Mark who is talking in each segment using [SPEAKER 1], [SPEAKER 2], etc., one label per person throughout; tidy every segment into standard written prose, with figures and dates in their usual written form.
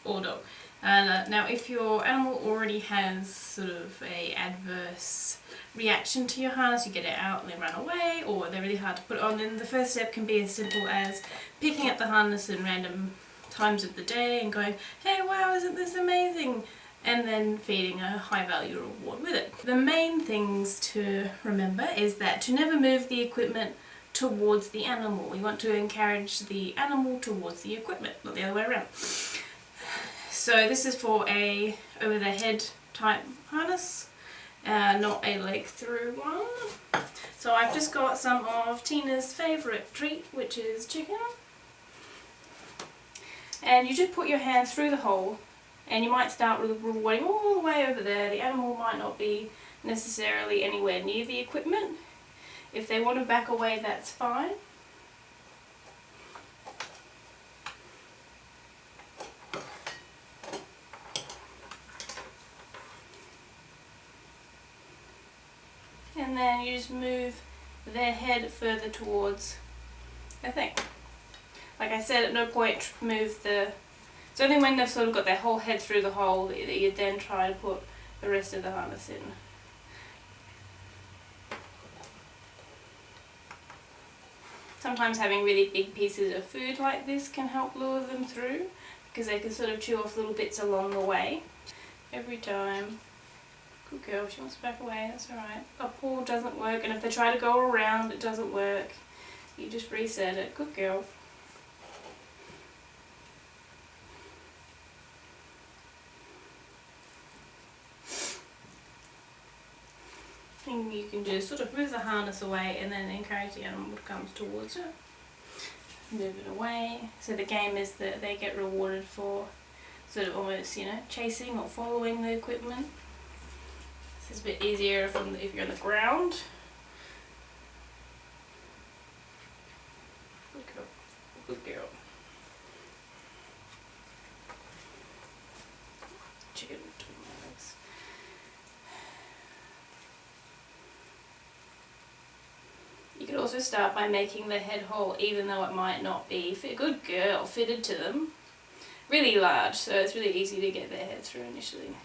[SPEAKER 1] or dog. Now if your animal already has sort of a adverse reaction to your harness, you get it out and they run away, or they're really hard to put on, then the first step can be as simple as picking up the harness in random times of the day and going, hey wow, isn't this amazing? And then feeding a high value reward with it. The main things to remember is that to never move the equipment towards the animal. We want to encourage the animal towards the equipment, not the other way around. So this is for a over the head type harness, not a leg through one. So I've just got some of Tina's favourite treat, which is chicken. And you just put your hand through the hole, and you might start with rewarding all the way over there. The animal might not be necessarily anywhere near the equipment. If they want to back away, that's fine. And then you just move their head further towards the thing. Like I said, at no point move the... It's only when they've sort of got their whole head through the hole that you then try to put the rest of the harness in. Sometimes having really big pieces of food like this can help lure them through, because they can sort of chew off little bits along the way. Every time. Good girl, she wants to back away, that's alright. A pull doesn't work, and if they try to go around, it doesn't work. You just reset it. Good girl. And you can just sort of move the harness away and then encourage the animal to come towards it. Move it away. So the game is that they get rewarded for sort of almost, you know, chasing or following the equipment. This is a bit easier if you're on the ground. Good girl. Good girl. Chicken between my legs. You could also start by making the head hole, even though it might not be, good girl, fitted to them, really large, so it's really easy to get their head through initially.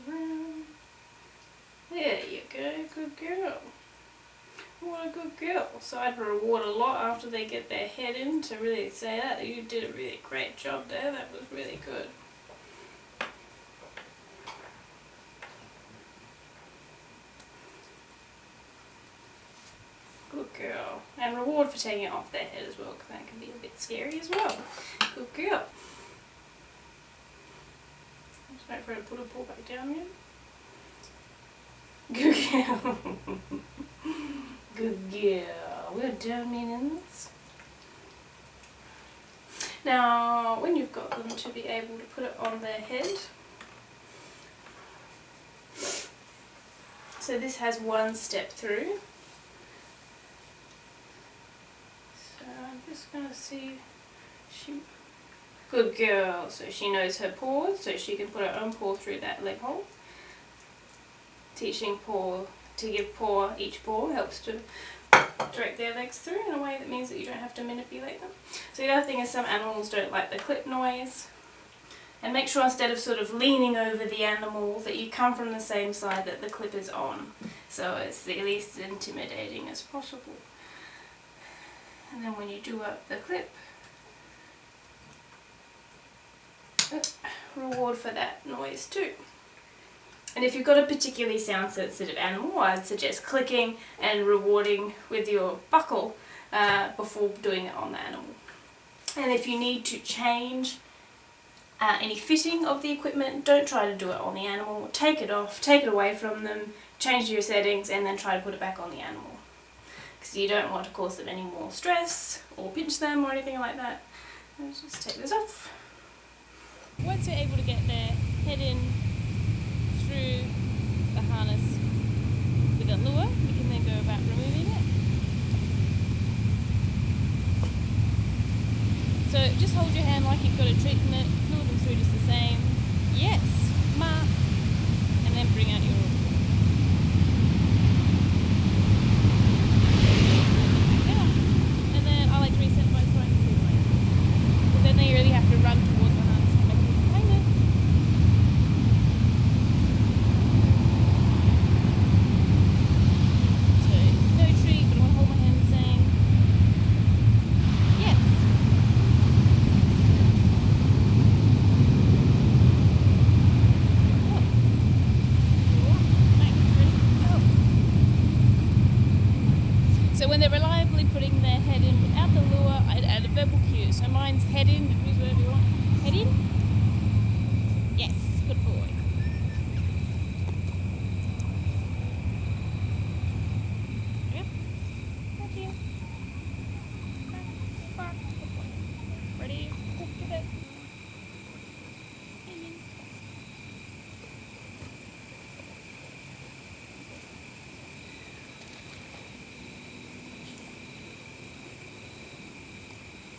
[SPEAKER 1] Go around. There you go, good girl. What a good girl. So I'd reward a lot after they get their head in to really say that you did a really great job there, that was really good. Good girl. And reward for taking it off their head as well, because that can be a bit scary as well. Good girl. Just wait for her to put her paw back down again. Good girl. Good girl. We're down minutes. Now, when you've got them to be able to put it on their head, so this has one step through. I'm just going to see, good girl, so she knows her paws, so she can put her own paw through that leg hole. Teaching paw, to give each paw helps to direct their legs through in a way that means that you don't have to manipulate them. So the other thing is some animals don't like the clip noise. And make sure instead of sort of leaning over the animal that you come from the same side that the clip is on. So it's the least intimidating as possible. And then when you do up the clip, reward for that noise too. And if you've got a particularly sound sensitive animal, I'd suggest clicking and rewarding with your buckle before doing it on the animal. And if you need to change any fitting of the equipment, don't try to do it on the animal. Take it off, take it away from them, change your settings, and then try to put it back on the animal. Because you don't want to cause them any more stress or pinch them or anything like that. Let's just take this off. Once you're able to get their head in through the harness with a lure, you can then go about removing it. So just hold your hand like you've got a treat in it, lure them through just the same. Yes, ma. And then bring out your reward. And then I like to reset by throwing food away. simple cues. So mine's head in, but use whatever you want. Head in. Yes, good boy. Yep. Head in. Bark. Good boy. Ready? Hook to it. Head in.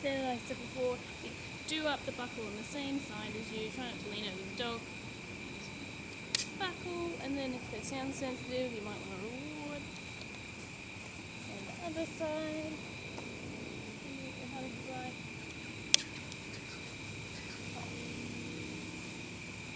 [SPEAKER 1] So, like I said before, you do up the buckle on the same side as you. Try not to lean over the dog. Buckle, and then if they're sound sensitive, you might want to reward. And the other side.